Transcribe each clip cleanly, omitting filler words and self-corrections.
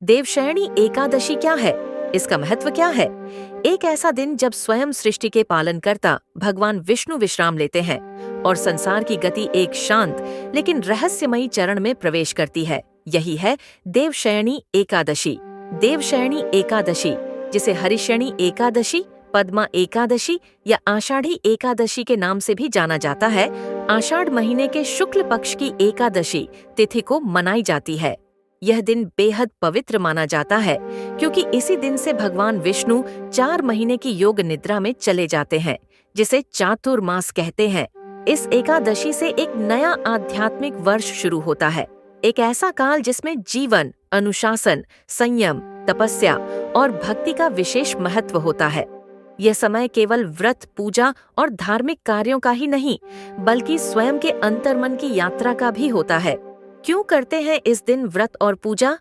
देवशयनी एकादशी क्या है? इसका महत्व क्या है? एक ऐसा दिन जब स्वयं सृष्टि के पालनकर्ता भगवान विष्णु विश्राम लेते हैं और संसार की गति एक शांत लेकिन रहस्यमयी चरण में प्रवेश करती है। यही है देवशयनी एकादशी। देवशयनी एकादशी, जिसे हरिशयनी एकादशी, पद्मा एकादशी या आषाढ़ी एकादशी के नाम से भी जाना जाता है, आषाढ़ महीने के शुक्ल पक्ष की एकादशी तिथि को मनाई जाती है। यह दिन बेहद पवित्र माना जाता है क्योंकि इसी दिन से भगवान विष्णु 4 महीने की योग निद्रा में चले जाते हैं, जिसे चातुर्मास कहते हैं। इस एकादशी से एक नया आध्यात्मिक वर्ष शुरू होता है, एक ऐसा काल जिसमें जीवन, अनुशासन, संयम, तपस्या और भक्ति का विशेष महत्व होता है। यह समय केवल व्रत, पूजा और धार्मिक कार्यों का ही नहीं, बल्कि स्वयं के अंतर्मन की यात्रा का भी होता है। क्यों करते हैं इस दिन व्रत और पूजा?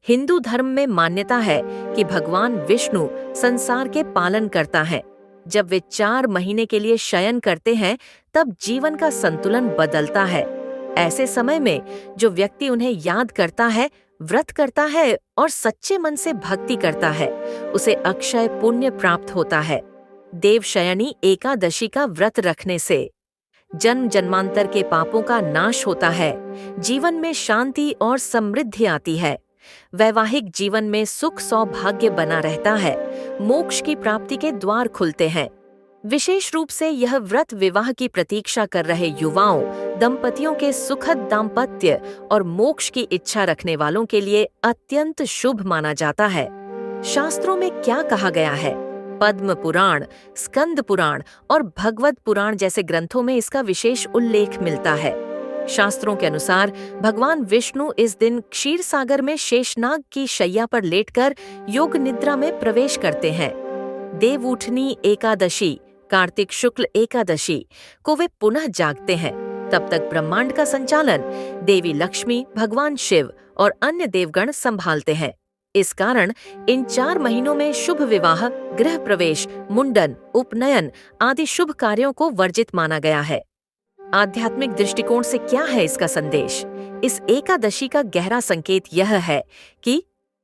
हिंदू धर्म में मान्यता है कि भगवान विष्णु संसार के पालन करता है। जब वे 4 महीने के लिए शयन करते हैं, तब जीवन का संतुलन बदलता है। ऐसे समय में जो व्यक्ति उन्हें याद करता है, व्रत करता है और सच्चे मन से भक्ति करता है, उसे अक्षय पुण्य प्राप्त होता है। देवशयनी एकादशी का व्रत रखने से जन्म जन्मांतर के पापों का नाश होता है, जीवन में शांति और समृद्धि आती है, वैवाहिक जीवन में सुख सौभाग्य बना रहता है, मोक्ष की प्राप्ति के द्वार खुलते हैं। विशेष रूप से यह व्रत विवाह की प्रतीक्षा कर रहे युवाओं, दंपतियों के सुखद दाम्पत्य और मोक्ष की इच्छा रखने वालों के लिए अत्यंत शुभ माना जाता है। शास्त्रों में क्या कहा गया है? पद्म पुराण, स्कंद पुराण और भगवद पुराण जैसे ग्रंथों में इसका विशेष उल्लेख मिलता है। शास्त्रों के अनुसार भगवान विष्णु इस दिन क्षीर सागर में शेषनाग की शैया पर लेटकर योग निद्रा में प्रवेश करते हैं। देवउठनी एकादशी, कार्तिक शुक्ल एकादशी को वे पुनः जागते हैं। तब तक ब्रह्मांड का संचालन देवी लक्ष्मी, भगवान शिव और अन्य देवगण संभालते हैं। इस कारण इन 4 महीनों में शुभ विवाह, गृह प्रवेश, मुंडन, उपनयन आदि शुभ कार्यों को वर्जित माना गया है। आध्यात्मिक दृष्टिकोण से क्या है इसका संदेश? इस एकादशी का गहरा संकेत यह है कि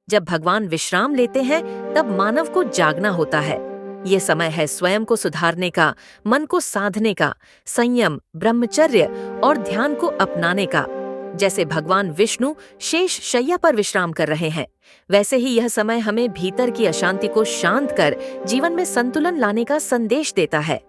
जब भगवान विश्राम लेते हैं, तब मानव को जागना होता है। ये समय है स्वयं को सुधारने का, मन को साधने का, संयम, ब्रह्मचर्य और ध्यान को अपनाने का। जैसे भगवान विष्णु शेष शैया पर विश्राम कर रहे हैं, वैसे ही यह समय हमें भीतर की अशांति को शांत कर जीवन में संतुलन लाने का संदेश देता है।